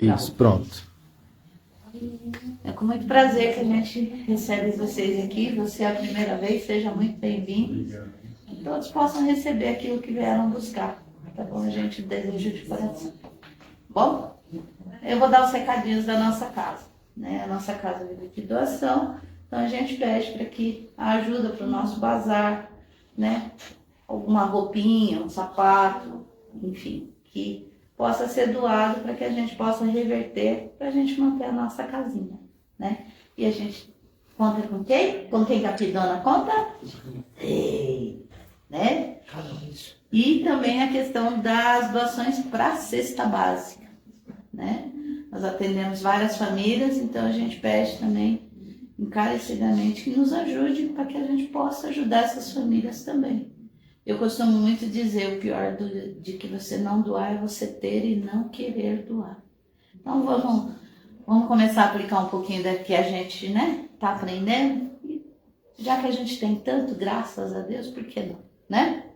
Isso, pronto. É com muito prazer que a gente recebe vocês aqui. Você é a primeira vez, seja muito bem-vindo. Que todos possam receber aquilo que vieram buscar. Tá bom? A gente deseja de coração. Bom, eu vou dar os recadinhos da nossa casa. Né? A nossa casa vive de doação. Então a gente pede para que a ajuda para o nosso bazar, né? Alguma roupinha, um sapato, enfim, que possa ser doado para que a gente possa reverter, para a gente manter a nossa casinha, né? E a gente conta com quem? Com quem que a Pidona conta? Ei, né? E também a questão das doações para a cesta básica, né? Nós atendemos várias famílias, então a gente pede também encarecidamente que nos ajude para que a gente possa ajudar essas famílias também. Eu costumo muito dizer, o pior de que você não doar é você ter e não querer doar. Então vamos começar a aplicar um pouquinho da que a gente, né, tá aprendendo. E já que a gente tem tanto, graças a Deus, por que não, né?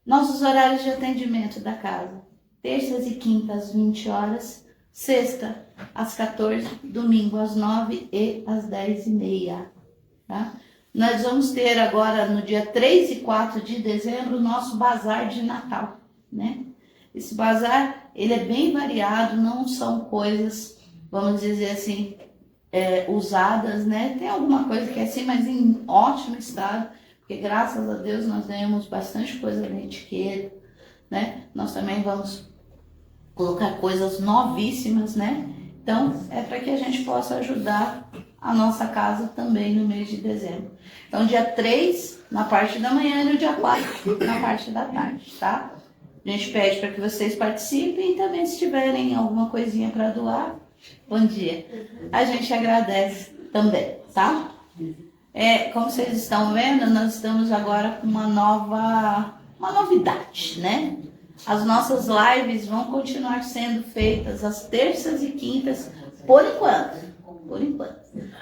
Nossos horários de atendimento da casa: terças e quintas, às 20 horas, sexta, às 14, domingo, às 9 e às 10h30, tá? Nós vamos ter agora, no dia 3 e 4 de dezembro, o nosso bazar de Natal, né? Esse bazar, ele é bem variado, não são coisas, vamos dizer assim, usadas, né? Tem alguma coisa que é assim, mas em ótimo estado, porque graças a Deus nós ganhamos bastante coisa da etiqueta, né? Nós também vamos colocar coisas novíssimas, né? Então, é para que a gente possa ajudar a nossa casa também no mês de dezembro. Então, dia 3, na parte da manhã, e no dia 4, na parte da tarde, tá? A gente pede para que vocês participem e também, se tiverem alguma coisinha para doar, bom dia. A gente agradece também, tá? Como vocês estão vendo, nós estamos agora com uma novidade, né? As nossas lives vão continuar sendo feitas às terças e quintas, por enquanto.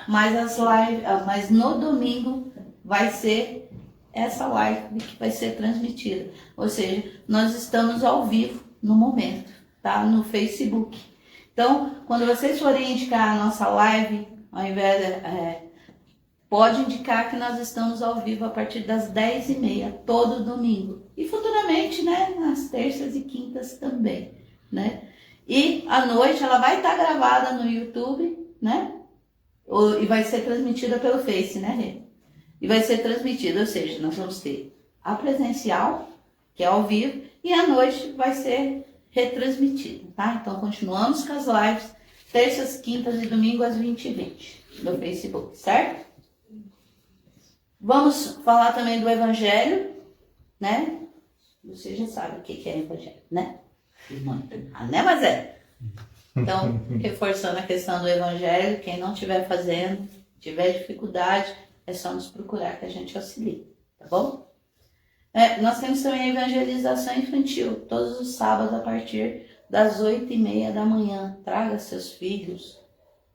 Mas no domingo vai ser essa live que vai ser transmitida. Ou seja, nós estamos ao vivo no momento, tá? No Facebook. Então, quando vocês forem indicar a nossa live, ao invés de... pode indicar que nós estamos ao vivo a partir das 10h30, todo domingo. E futuramente, né, nas terças e quintas também, né? E à noite ela vai estar gravada no YouTube, né? E vai ser transmitida pelo Face, né, Rê? E vai ser transmitida, ou seja, nós vamos ter a presencial, que é ao vivo, e à noite vai ser retransmitida, tá? Então continuamos com as lives, terças, quintas e domingo às 20h20 no Facebook, certo? Vamos falar também do Evangelho, né? Você já sabe o que é Evangelho, né? Né, mas é. Então, reforçando a questão do Evangelho, quem não estiver fazendo, tiver dificuldade, é só nos procurar que a gente auxilia, tá bom? Nós temos também a evangelização infantil, todos os sábados a partir das 8h30 da manhã. Traga seus filhos,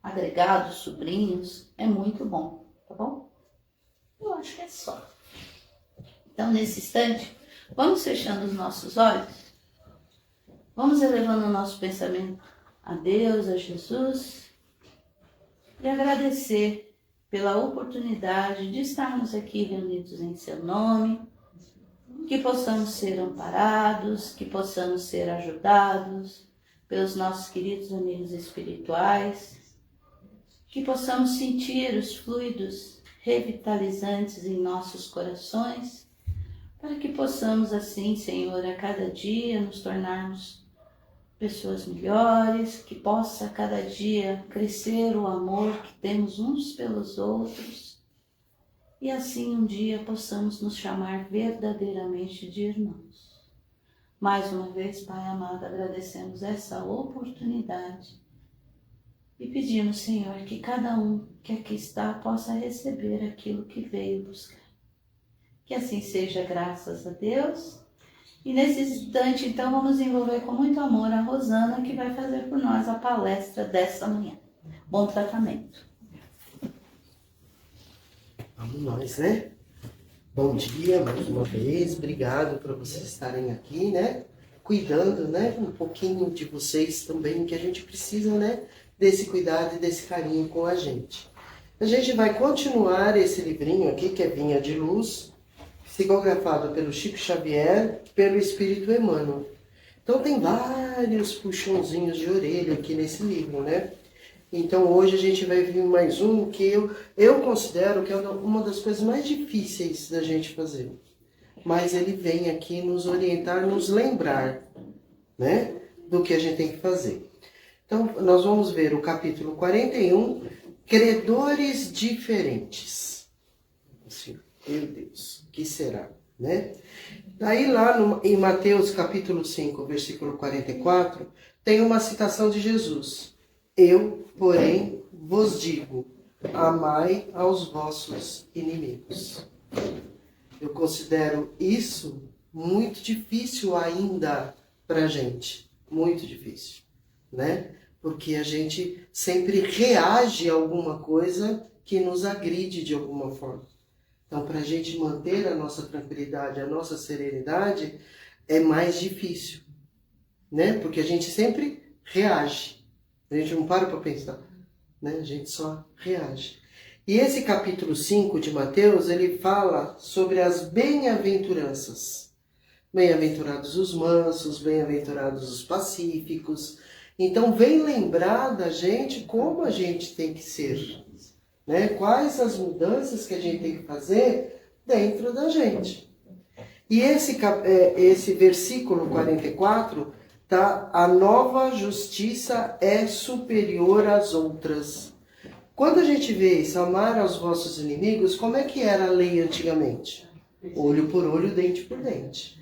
agregados, sobrinhos, é muito bom, tá bom? Eu acho que é só. Então, nesse instante, vamos fechando os nossos olhos, vamos elevando o nosso pensamento a Deus, a Jesus, e agradecer pela oportunidade de estarmos aqui reunidos em seu nome, que possamos ser amparados, que possamos ser ajudados pelos nossos queridos amigos espirituais, que possamos sentir os fluidos revitalizantes em nossos corações, para que possamos assim, Senhor, a cada dia nos tornarmos pessoas melhores, que possa a cada dia crescer o amor que temos uns pelos outros, e assim um dia possamos nos chamar verdadeiramente de irmãos. Mais uma vez, Pai amado, agradecemos essa oportunidade e pedimos, Senhor, que cada um que aqui está possa receber aquilo que veio buscar. Que assim seja, graças a Deus. E nesse instante, então, vamos envolver com muito amor a Rosana, que vai fazer por nós a palestra desta manhã. Bom tratamento. Vamos nós, né? Bom dia mais uma vez, obrigado por vocês estarem aqui, né? cuidando, né, um pouquinho de vocês também, que a gente precisa, né, desse cuidado e desse carinho com a gente. A gente vai continuar esse livrinho aqui, que é Vinha de Luz, psicografado pelo Chico Xavier, pelo Espírito Emmanuel. Então tem vários puxãozinhos de orelha aqui nesse livro, né? Então hoje a gente vai ver mais um que eu considero que é uma das coisas mais difíceis da gente fazer. Mas ele vem aqui nos orientar, nos lembrar, né, do que a gente tem que fazer. Então nós vamos ver o capítulo 41, Credores Diferentes. Assim, meu Deus, o que será, né? Daí lá em Mateus capítulo 5, versículo 44, tem uma citação de Jesus. Eu, porém, vos digo, amai aos vossos inimigos. Eu considero isso muito difícil ainda para a gente. Muito difícil, né? Porque a gente sempre reage a alguma coisa que nos agride de alguma forma. Então, para a gente manter a nossa tranquilidade, a nossa serenidade, é mais difícil, né? Porque a gente sempre reage. A gente não para pensar, né? A gente só reage. E esse capítulo 5 de Mateus, ele fala sobre as bem-aventuranças. Bem-aventurados os mansos, bem-aventurados os pacíficos. Então, vem lembrar da gente como a gente tem que ser, né? Quais as mudanças que a gente tem que fazer dentro da gente. E esse versículo 44, tá? A nova justiça é superior às outras. Quando a gente vê isso, amar aos vossos inimigos, como é que era a lei antigamente? Olho por olho, dente por dente.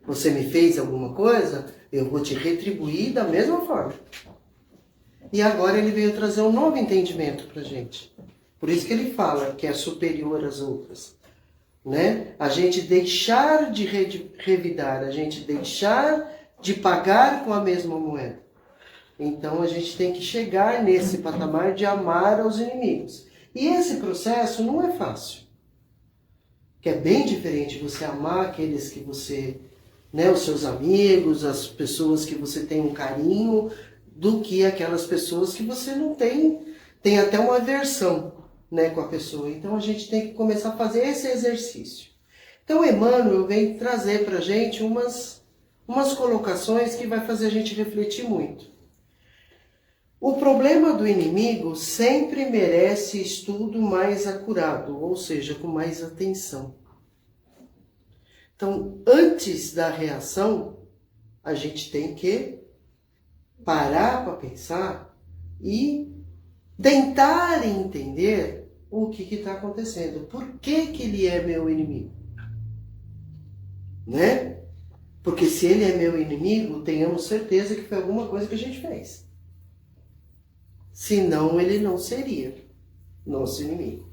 Você me fez alguma coisa, eu vou te retribuir da mesma forma. E agora ele veio trazer um novo entendimento para a gente. Por isso que ele fala que é superior às outras, né? A gente deixar de revidar, a gente deixar de pagar com a mesma moeda. Então a gente tem que chegar nesse patamar de amar aos inimigos. E esse processo não é fácil. Que é bem diferente você amar aqueles que você, né, os seus amigos, as pessoas que você tem um carinho, do que aquelas pessoas que você não tem até uma aversão, né, com a pessoa. Então a gente tem que começar a fazer esse exercício. Então Emmanuel vem trazer para a gente umas colocações que vai fazer a gente refletir muito. O problema do inimigo sempre merece estudo mais acurado, ou seja, com mais atenção. Então, antes da reação, a gente tem que parar para pensar e tentar entender o que está acontecendo. Por que ele é meu inimigo? Né? Porque se ele é meu inimigo, tenhamos certeza que foi alguma coisa que a gente fez. Senão ele não seria nosso inimigo.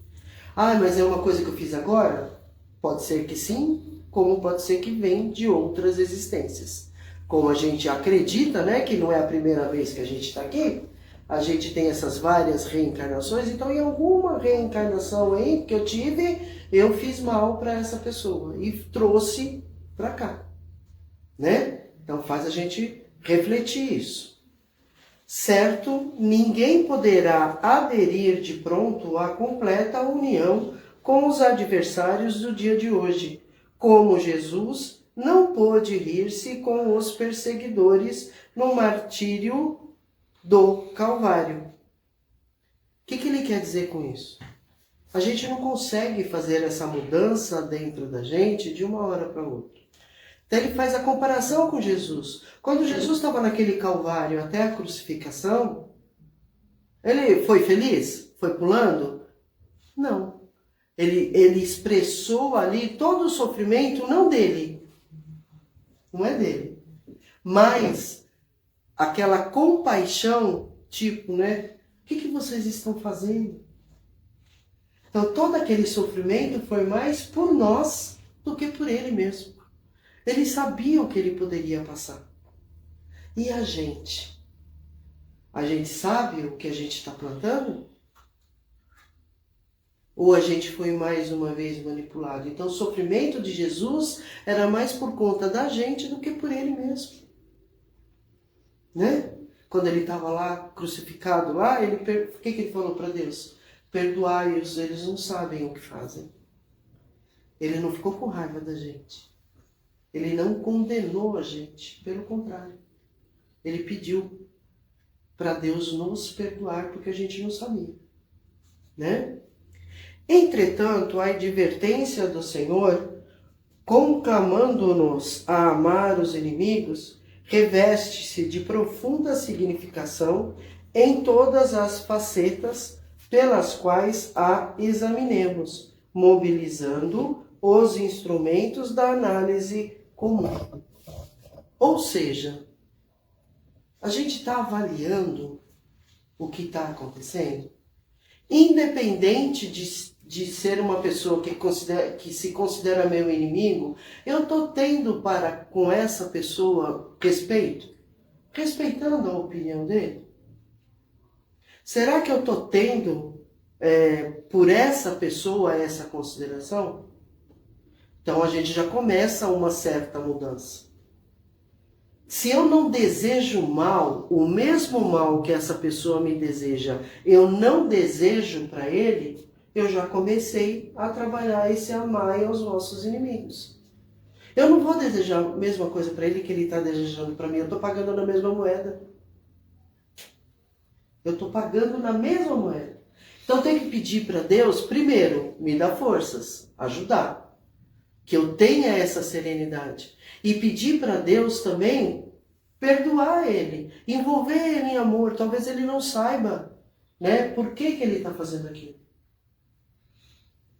Ah, mas é uma coisa que eu fiz agora? Pode ser que sim, como pode ser que vem de outras existências. Como a gente acredita, né, que não é a primeira vez que a gente está aqui, a gente tem essas várias reencarnações, então em alguma reencarnação aí que eu tive, eu fiz mal para essa pessoa e trouxe para cá, né? Então faz a gente refletir isso. Certo, ninguém poderá aderir de pronto à completa união com os adversários do dia de hoje, como Jesus não pôde rir-se com os perseguidores no martírio do Calvário. O que ele quer dizer com isso? A gente não consegue fazer essa mudança dentro da gente de uma hora para outra. Então ele faz a comparação com Jesus. Quando Jesus estava naquele Calvário até a crucificação, ele foi feliz? Foi pulando? Não. Ele expressou ali todo o sofrimento, não dele. Não é dele. Mas aquela compaixão, tipo, né? O que vocês estão fazendo? Então todo aquele sofrimento foi mais por nós do que por ele mesmo. Ele sabia o que ele poderia passar. E a gente? A gente sabe o que a gente está plantando? Ou a gente foi mais uma vez manipulado? Então o sofrimento de Jesus era mais por conta da gente do que por ele mesmo. Né? Quando ele estava lá, crucificado lá, o que ele falou para Deus? Perdoai-os, eles não sabem o que fazem. Ele não ficou com raiva da gente. Ele não condenou a gente, pelo contrário. Ele pediu para Deus nos perdoar, porque a gente não sabia. Né? Entretanto, a advertência do Senhor, conclamando-nos a amar os inimigos, reveste-se de profunda significação em todas as facetas pelas quais a examinemos, mobilizando os instrumentos da análise comum. Ou seja, a gente está avaliando o que está acontecendo, independente de ser uma pessoa que se considera meu inimigo, eu estou tendo para com essa pessoa respeito? Respeitando a opinião dele? Será que eu estou tendo por essa pessoa essa consideração? Então a gente já começa uma certa mudança. Se eu não desejo mal, o mesmo mal que essa pessoa me deseja, eu não desejo para ele, eu já comecei a trabalhar esse amar aos nossos inimigos. Eu não vou desejar a mesma coisa para ele que ele está desejando para mim. Eu estou pagando na mesma moeda. Eu estou pagando na mesma moeda. Então eu tenho que pedir para Deus, primeiro, me dá forças, ajudar. Que eu tenha essa serenidade. E pedir para Deus também perdoar ele, envolver ele em amor. Talvez ele não saiba, né, por que ele está fazendo aquilo.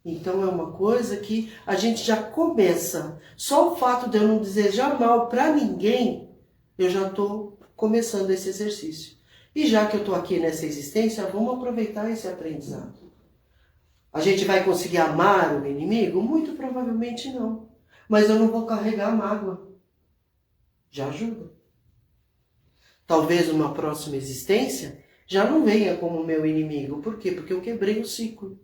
Então é uma coisa que a gente já começa. Só o fato de eu não desejar mal para ninguém, eu já estou começando esse exercício. E já que eu estou aqui nessa existência, vamos aproveitar esse aprendizado. A gente vai conseguir amar o inimigo? Muito provavelmente não. Mas eu não vou carregar mágoa. Já ajuda. Talvez uma próxima existência já não venha como meu inimigo. Por quê? Porque eu quebrei o ciclo.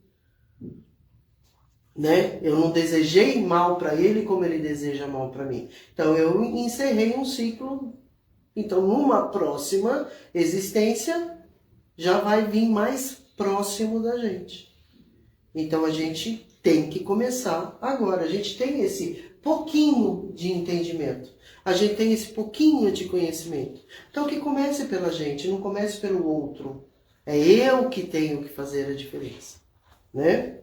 Né? Eu não desejei mal para ele como ele deseja mal para mim. Então eu encerrei um ciclo. Então numa próxima existência já vai vir mais próximo da gente. Então a gente tem que começar agora. A gente tem esse pouquinho de entendimento. A gente tem esse pouquinho de conhecimento. Então que comece pela gente, não comece pelo outro. É eu que tenho que fazer a diferença. Né?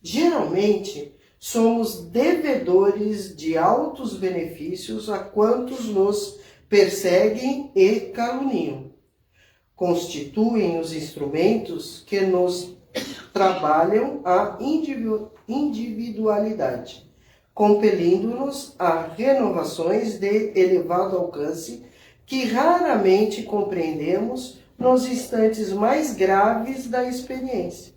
Geralmente, somos devedores de altos benefícios a quantos nos perseguem e caluniam. Constituem os instrumentos que nos trabalham a individualidade, compelindo-nos a renovações de elevado alcance que raramente compreendemos nos instantes mais graves da experiência.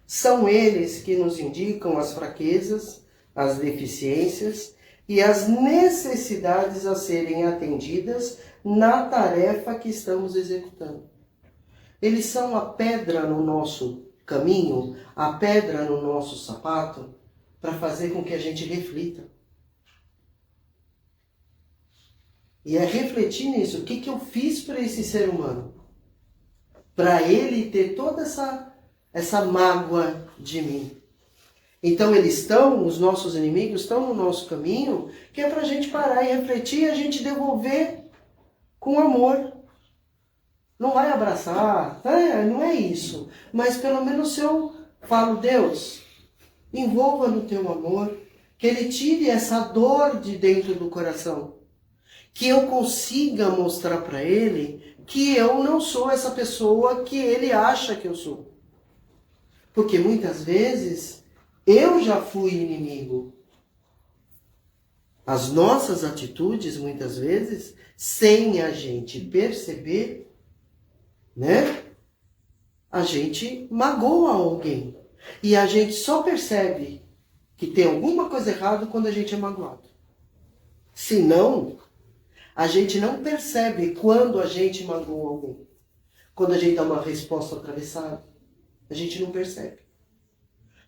São eles que nos indicam as fraquezas, as deficiências e as necessidades a serem atendidas na tarefa que estamos executando. Eles são a pedra no nosso caminho, a pedra no nosso sapato, para fazer com que a gente reflita. E é refletir nisso. O que eu fiz para esse ser humano? Para ele ter toda essa mágoa de mim. Então os nossos inimigos estão no nosso caminho, que é para a gente parar e refletir e a gente devolver com amor. Não vai abraçar, não é isso. Mas pelo menos se eu falo, Deus, envolva no teu amor, que ele tire essa dor de dentro do coração. Que eu consiga mostrar para ele que eu não sou essa pessoa que ele acha que eu sou. Porque muitas vezes eu já fui inimigo. As nossas atitudes, muitas vezes, sem a gente perceber, né? A gente magoa alguém. E a gente só percebe que tem alguma coisa errada quando a gente é magoado. Senão, a gente não percebe quando a gente magoa alguém. Quando a gente dá uma resposta atravessada, a gente não percebe.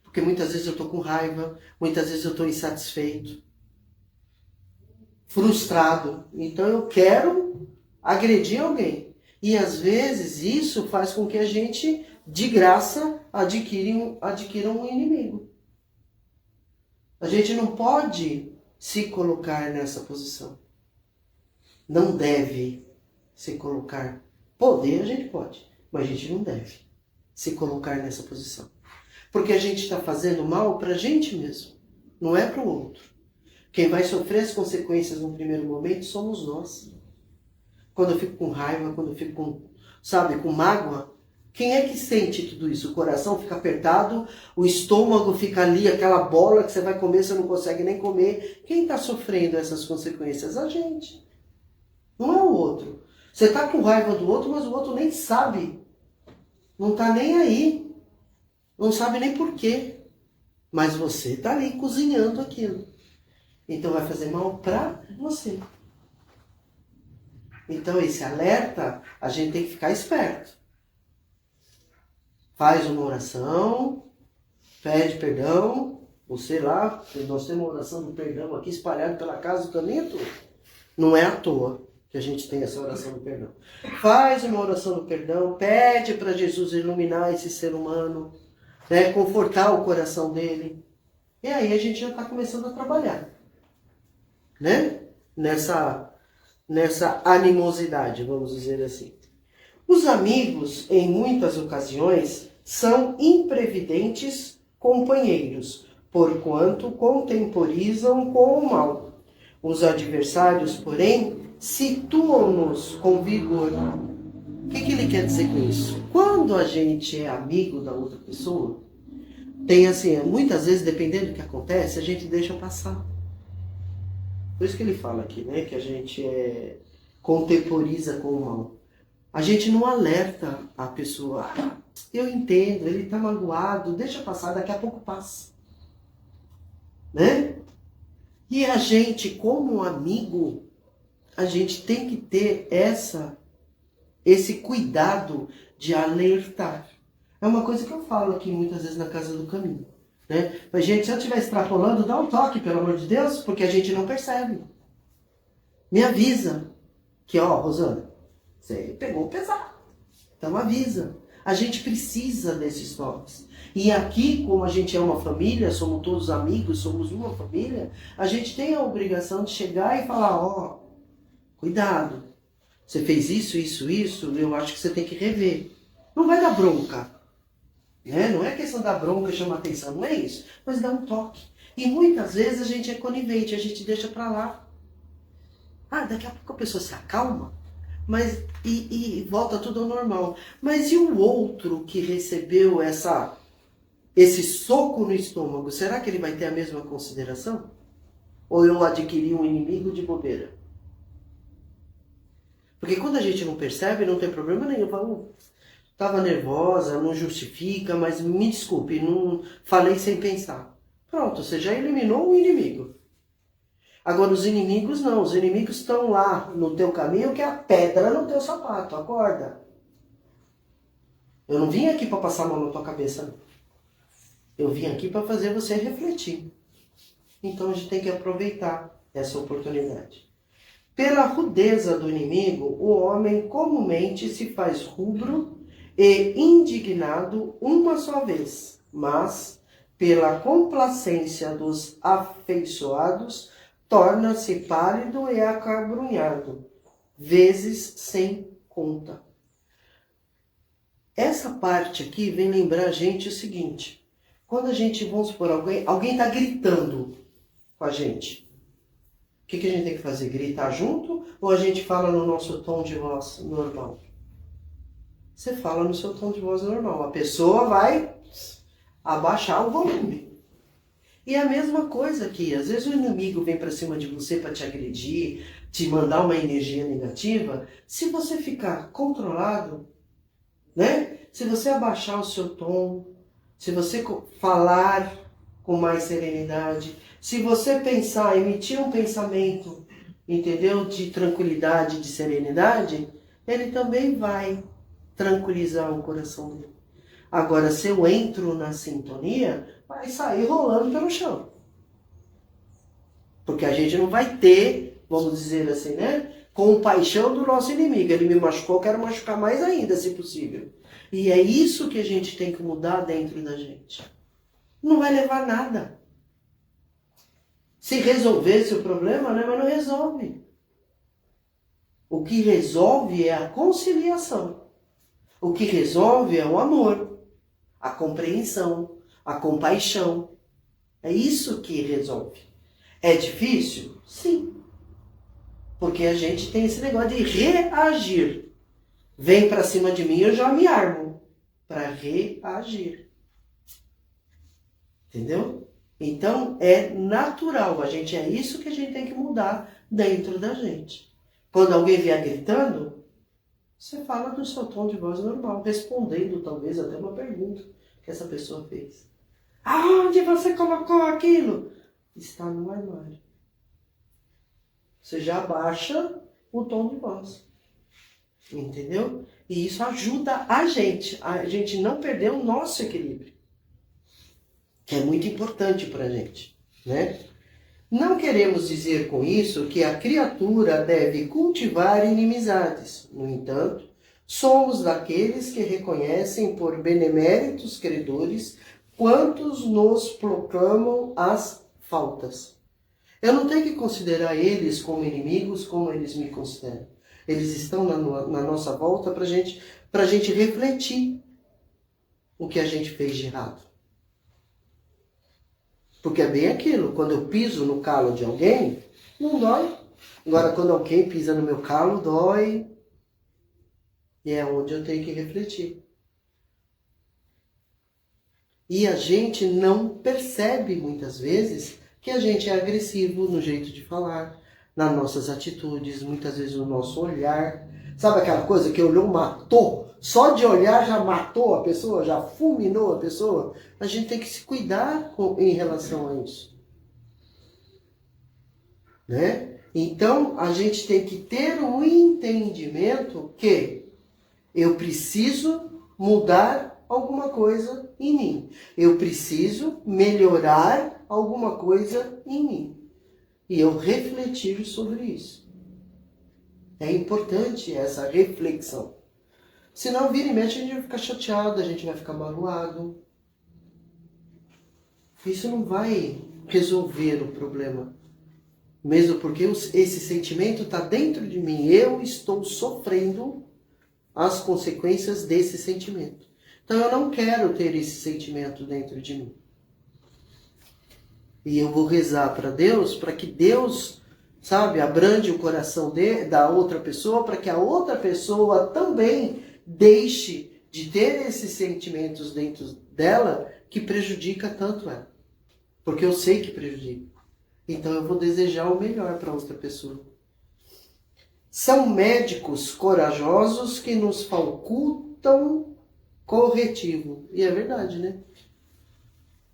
Porque muitas vezes eu estou com raiva, muitas vezes eu estou insatisfeito, frustrado. Então eu quero agredir alguém. E às vezes isso faz com que a gente, de graça, adquira um inimigo. A gente não pode se colocar nessa posição. Não deve se colocar. Poder a gente pode, mas a gente não deve se colocar nessa posição. Porque a gente está fazendo mal para a gente mesmo, não é para o outro. Quem vai sofrer as consequências no primeiro momento somos nós. Quando eu fico com raiva, quando eu fico com mágoa, quem é que sente tudo isso? O coração fica apertado, o estômago fica ali, aquela bola que você vai comer, você não consegue nem comer. Quem está sofrendo essas consequências? A gente. Não é o outro. Você está com raiva do outro, mas o outro nem sabe. Não está nem aí. Não sabe nem por quê. Mas você está ali cozinhando aquilo. Então vai fazer mal para você. Então esse alerta, a gente tem que ficar esperto. Faz uma oração, pede perdão, ou sei lá, nós temos uma oração do perdão aqui espalhada pela casa do caminho todo. Não é à toa que a gente tem essa oração do perdão. Faz uma oração do perdão, pede para Jesus iluminar esse ser humano, né, confortar o coração dele. E aí a gente já está começando a trabalhar, né? Nessa animosidade, vamos dizer assim. Os amigos, em muitas ocasiões, são imprevidentes companheiros, porquanto contemporizam com o mal. Os adversários, porém, situam-nos com vigor. O que ele quer dizer com isso? Quando a gente é amigo da outra pessoa, tem assim, muitas vezes, dependendo do que acontece, a gente deixa passar. Por isso que ele fala aqui, né, que a gente contemporiza com o mal. A gente não alerta a pessoa. Eu entendo, ele está magoado, deixa passar, daqui a pouco passa. Né? E a gente, como amigo, a gente tem que ter esse cuidado de alertar. É uma coisa que eu falo aqui muitas vezes na Casa do Caminho. Né? Mas, gente, se eu estiver extrapolando, dá um toque, pelo amor de Deus, porque a gente não percebe. Me avisa que, ó, Rosana, você pegou pesado. Então avisa. A gente precisa desses toques. E aqui, como a gente é uma família, somos todos amigos, somos uma família, a gente tem a obrigação de chegar e falar, ó, cuidado. Você fez isso, eu acho que você tem que rever. Não vai dar bronca. Né? Não é questão da bronca chamar atenção, não é isso. Mas dá um toque. E muitas vezes a gente é conivente, a gente deixa pra lá. Daqui a pouco a pessoa se acalma, mas e volta tudo ao normal. Mas e o outro que recebeu esse soco no estômago, será que ele vai ter a mesma consideração? Ou eu adquiri um inimigo de bobeira? Porque quando a gente não percebe, não tem problema nenhum. Estava nervosa, não justifica, mas me desculpe, não falei sem pensar. Pronto, você já eliminou um inimigo. Agora os inimigos não, os inimigos estão lá no teu caminho, que é a pedra no teu sapato, acorda. Eu não vim aqui para passar a mão na tua cabeça, não. Eu vim aqui para fazer você refletir. Então a gente tem que aproveitar essa oportunidade. Pela rudeza do inimigo, o homem comumente se faz rubro e indignado uma só vez, mas pela complacência dos afeiçoados, torna-se pálido e acabrunhado, vezes sem conta. Essa parte aqui vem lembrar a gente o seguinte, quando a gente, vamos supor, alguém está gritando com a gente, o que a gente tem que fazer? Gritar junto ou a gente fala no nosso tom de voz normal? Você fala no seu tom de voz normal, a pessoa vai abaixar o volume. E a mesma coisa aqui, às vezes o inimigo vem para cima de você para te agredir, te mandar uma energia negativa, se você ficar controlado, né? Se você abaixar o seu tom, se você falar com mais serenidade, se você pensar, emitir um pensamento, entendeu? De tranquilidade, de serenidade, ele também vai tranquilizar o coração dele. Agora, se eu entro na sintonia, vai sair rolando pelo chão. Porque a gente não vai ter, vamos dizer assim, né? Compaixão do nosso inimigo. Ele me machucou, eu quero machucar mais ainda, se possível. E é isso que a gente tem que mudar dentro da gente. Não vai levar nada. Se resolvesse o problema, né? Mas não resolve. O que resolve é a conciliação. O que resolve é o amor, a compreensão, a compaixão. É isso que resolve. É difícil? Sim. Porque a gente tem esse negócio de reagir. Vem pra cima de mim, eu já me armo para reagir. Entendeu? Então, é natural. É isso que a gente tem que mudar dentro da gente. Quando alguém vier gritando, você fala do seu tom de voz normal, respondendo talvez até uma pergunta que essa pessoa fez. Aonde você colocou aquilo? Está no armário. Você já abaixa o tom de voz. Entendeu? E isso ajuda a gente não perder o nosso equilíbrio. Que é muito importante para a gente, né? Não queremos dizer com isso que a criatura deve cultivar inimizades. No entanto, somos daqueles que reconhecem por beneméritos credores quantos nos proclamam as faltas. Eu não tenho que considerar eles como inimigos como eles me consideram. Eles estão na nossa volta para a gente refletir o que a gente fez de errado. Porque é bem aquilo, quando eu piso no calo de alguém, não dói. Agora, quando alguém pisa no meu calo, dói. E é onde eu tenho que refletir. E a gente não percebe, muitas vezes, que a gente é agressivo no jeito de falar, nas nossas atitudes, muitas vezes no nosso olhar. Sabe aquela coisa que olhou, matou? Só de olhar já matou a pessoa, já fulminou a pessoa. A gente tem que se cuidar em relação a isso. Né? Então, a gente tem que ter um entendimento que eu preciso mudar alguma coisa em mim. Eu preciso melhorar alguma coisa em mim. E eu refletir sobre isso. É importante essa reflexão. Senão, vira e mexe, a gente vai ficar chateado, a gente vai ficar magoado. Isso não vai resolver o problema. Mesmo porque esse sentimento está dentro de mim. Eu estou sofrendo as consequências desse sentimento. Então, eu não quero ter esse sentimento dentro de mim. E eu vou rezar para Deus, para que Deus, sabe, abrande o coração da outra pessoa, para que a outra pessoa também deixe de ter esses sentimentos dentro dela que prejudica tanto ela. Porque eu sei que prejudica. Então eu vou desejar o melhor para outra pessoa. São médicos corajosos que nos facultam corretivo. E é verdade, né?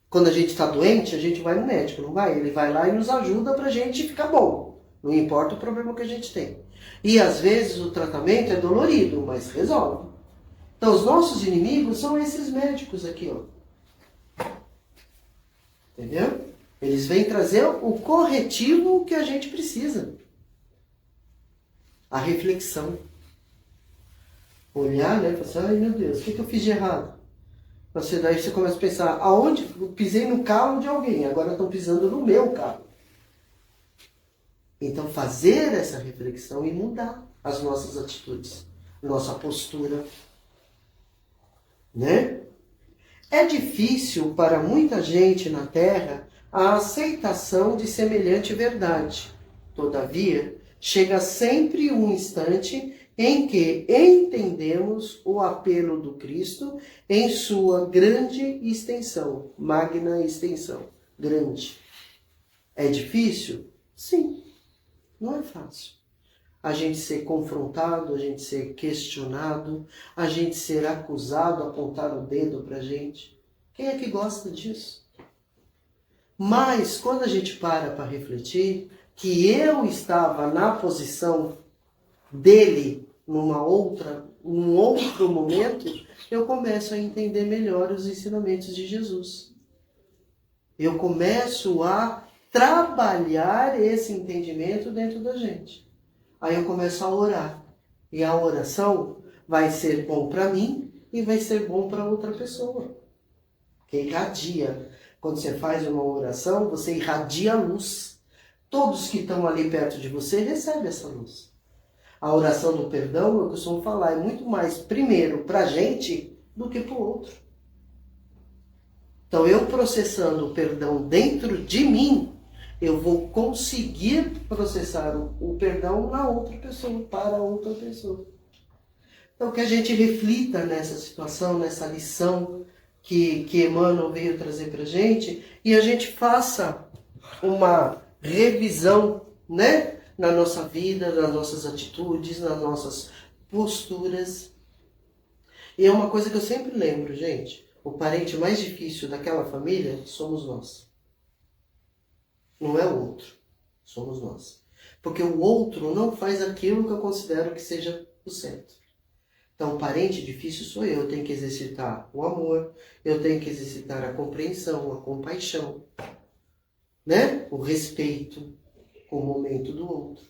Quando a gente está doente, a gente vai no médico, não vai? Ele vai lá e nos ajuda para a gente ficar bom. Não importa o problema que a gente tem. E às vezes o tratamento é dolorido, mas resolve. Então os nossos inimigos são esses médicos aqui, ó. Entendeu? Eles vêm trazer o corretivo que a gente precisa. A reflexão. Olhar, né? Falar assim, ai meu Deus, o que eu fiz de errado? Daí você começa a pensar, aonde eu pisei no calo de alguém, agora estão pisando no meu calo. Então fazer essa reflexão e mudar as nossas atitudes, nossa postura. Né? É difícil para muita gente na Terra a aceitação de semelhante verdade. Todavia, chega sempre um instante em que entendemos o apelo do Cristo em sua grande extensão, magna extensão, grande. É difícil? Sim, não é fácil. A gente ser confrontado, a gente ser questionado, a gente ser acusado, apontar o dedo pra gente. Quem é que gosta disso? Mas quando a gente para refletir que eu estava na posição dele num outro momento, eu começo a entender melhor os ensinamentos de Jesus. Eu começo a trabalhar esse entendimento dentro da gente. Aí eu começo a orar. E a oração vai ser bom para mim e vai ser bom para outra pessoa. Que irradia. Quando você faz uma oração, você irradia a luz. Todos que estão ali perto de você recebem essa luz. A oração do perdão, eu costumo falar, é muito mais, primeiro, para a gente do que para o outro. Então, eu processando o perdão dentro de mim, eu vou conseguir processar o perdão na outra pessoa, para outra pessoa. Então, que a gente reflita nessa situação, nessa lição que Emmanuel veio trazer para a gente, e a gente faça uma revisão, né, na nossa vida, nas nossas atitudes, nas nossas posturas. E é uma coisa que eu sempre lembro, gente, o parente mais difícil daquela família somos nós. Não é o outro, somos nós. Porque o outro não faz aquilo que eu considero que seja o certo. Então, o parente difícil sou eu tenho que exercitar o amor, eu tenho que exercitar a compreensão, a compaixão, né? O respeito com o momento do outro.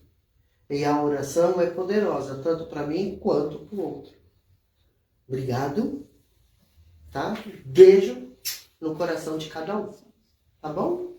E a oração é poderosa, tanto para mim quanto para o outro. Obrigado, tá? Beijo no coração de cada um, tá bom?